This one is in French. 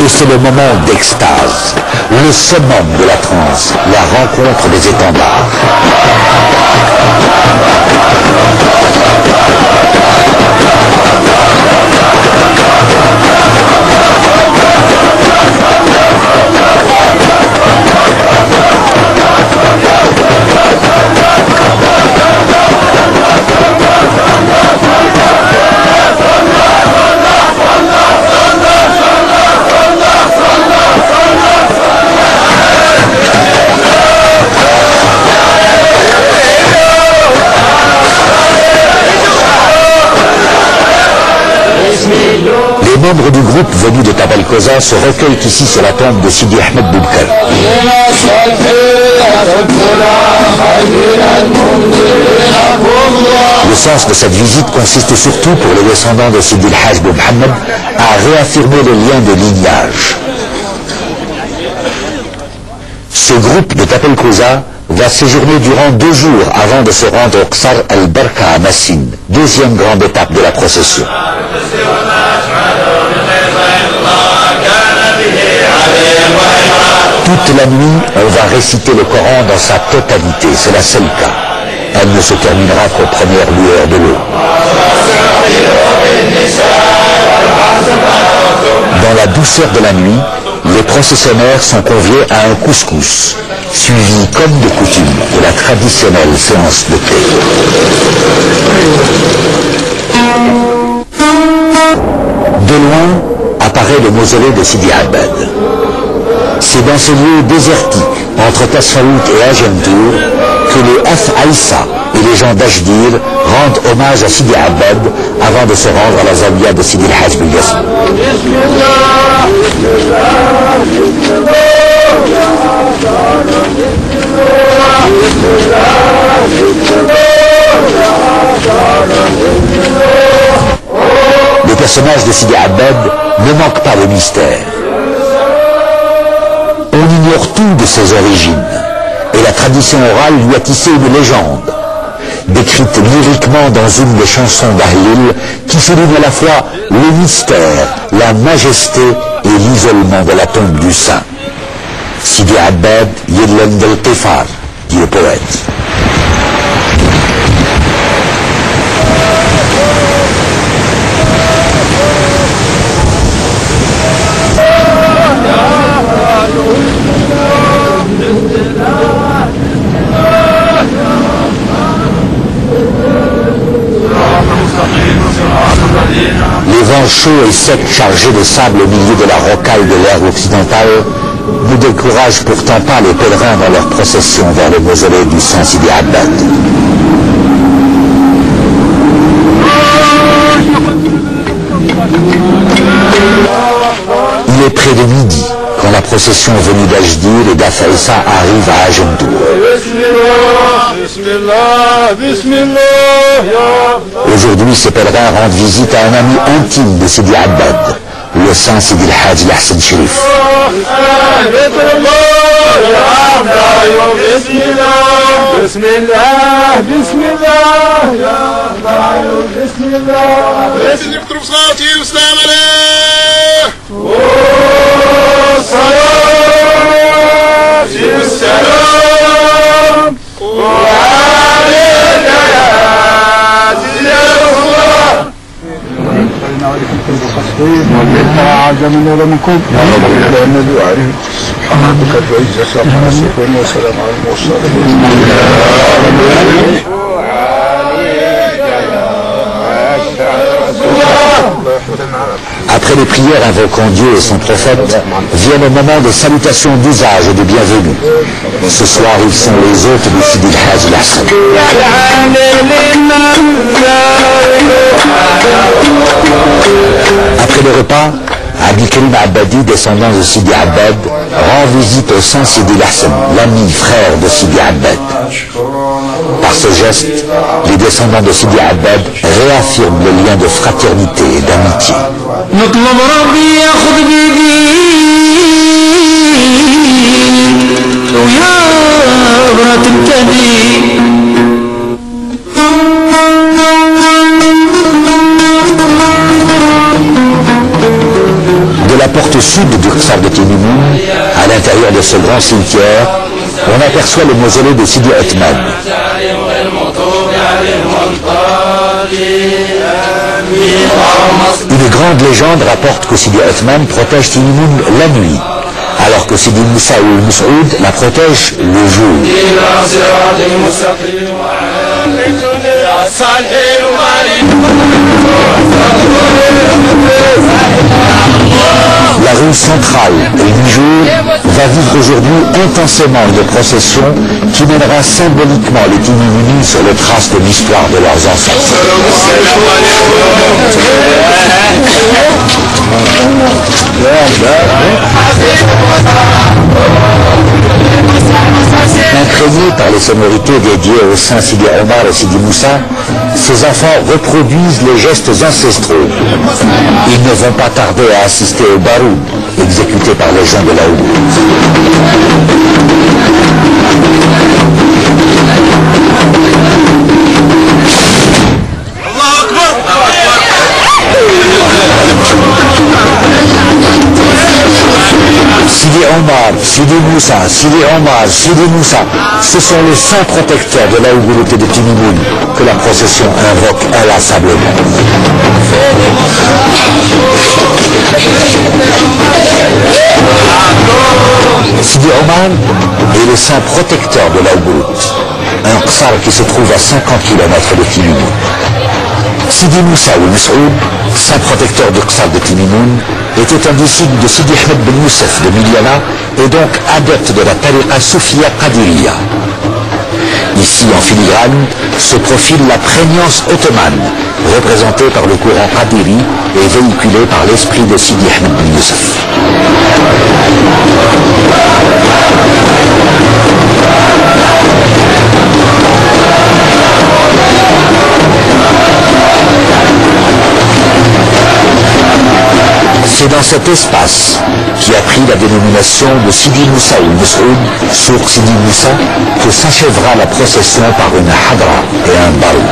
c'est le moment d'extase, le summum de la transe, la rencontre des étendards. Les membres du groupe venus de Tabal Koza se recueillent ici sur la tombe de Sidi Ahmed Boubkar. Le sens de cette visite consiste surtout pour les descendants de Sidi El-Hajj Mohammed à réaffirmer le lien de lignage. Ce groupe de Tabal Koza va séjourner durant 2 jours avant de se rendre au Qsar al-Barka à Massine, deuxième grande étape de la procession. Toute la nuit, on va réciter le Coran dans sa totalité, c'est la seule cas. Elle ne se terminera qu'aux premières lueurs de l'aube. Dans la douceur de la nuit, les processionnaires sont conviés à un couscous, suivi comme de coutume de la traditionnelle séance de thé. De loin apparaît le mausolée de Sidi Abbad. C'est dans ce lieu désertique, entre Tasfaout et Agentour, que les Af Aïssa et les gens d'Ajdir rendent hommage à Sidi Abbad avant de se rendre à la Zawiya de Sidi El-Hajj Bilyassou. Le personnage de Sidi Abbad ne manque pas de mystère. On ignore tout de ses origines, et la tradition orale lui a tissé une légende, décrite lyriquement dans une des chansons d'Ahlil, qui souligne à la fois le mystère, la majesté et l'isolement de la tombe du saint. Sidi Abbad Yedlen del Qifar, dit le poète. Les vents chauds et secs chargés de sable au milieu de la rocaille de l'herbe occidentale ne découragent pourtant pas les pèlerins dans leur procession vers le mausolée du saint Sidi Abbad. Il est près de midi quand la procession venue d'Ajdir et d'Afaïssa arrive à Agentour. Aujourd'hui, ces pèlerins rendent visite à un ami intime de Sidi Abbad, le saint Sidi El-Hajj Hassan Sherif. عجمنا منكم لا النبي عليه سبحانك العزة عما يصفون وسلام على المرسلين. Après les prières invoquant Dieu et son prophète, vient le moment de salutation d'usage et de bienvenue. Ce soir, ils sont les hôtes de Sidi El-Hajj Hassan. Après le repas, Abdelkarim Abbadi, descendant de Sidi Abbad, rend visite au saint Sidi Hassan, l'ami frère de Sidi Abbad. Par ce geste, les descendants de Sidi Abbad réaffirment le lien de fraternité et d'amitié. De la porte au sud du Qsar de Timimoun, à l'intérieur de ce grand cimetière, on aperçoit le mausolée de Sidi Othman. Une grande légende rapporte que Sidi Othman protège Timimoun la nuit, alors que Sidi Moussa ou Moussoud la protège le jour. La rue centrale, Nijour, va vivre aujourd'hui intensément une procession qui mènera symboliquement les Timimounis sur les traces de l'histoire de leurs ancêtres. Imprégnés par les sonorités dédiées aux saints Sidi Omar et Sidi Moussa, ces enfants reproduisent les gestes ancestraux. Ils ne vont pas tarder à assister au baroud, exécuté par les gens de la Oumour. Sidi Omar, Sidi Moussa, Sidi Omar, Sidi Moussa, ce sont les saints protecteurs de la Ouguruté de Timimoun que la procession invoque inlassablement. Sidi Omar est le saint protecteur de la Ouguruté, un Qsar qui se trouve à 50 km de Timimoun. Sidi Moussa ou Moussoud, saint protecteur du Qsar de Timimoun, était un disciple de Sidi Ahmed Ben Youssef de Miliana et donc adepte de la tariqa Soufia Qadiriya. Ici, en filigrane, se profile la prégnance ottomane, représentée par le courant Qadiri et véhiculée par l'esprit de Sidi Ahmed Ben Youssef. C'est dans cet espace qui a pris la dénomination de Sidi Moussa ou Moussoud sur Sidi Moussa que s'achèvera la procession par une hadra et un barou.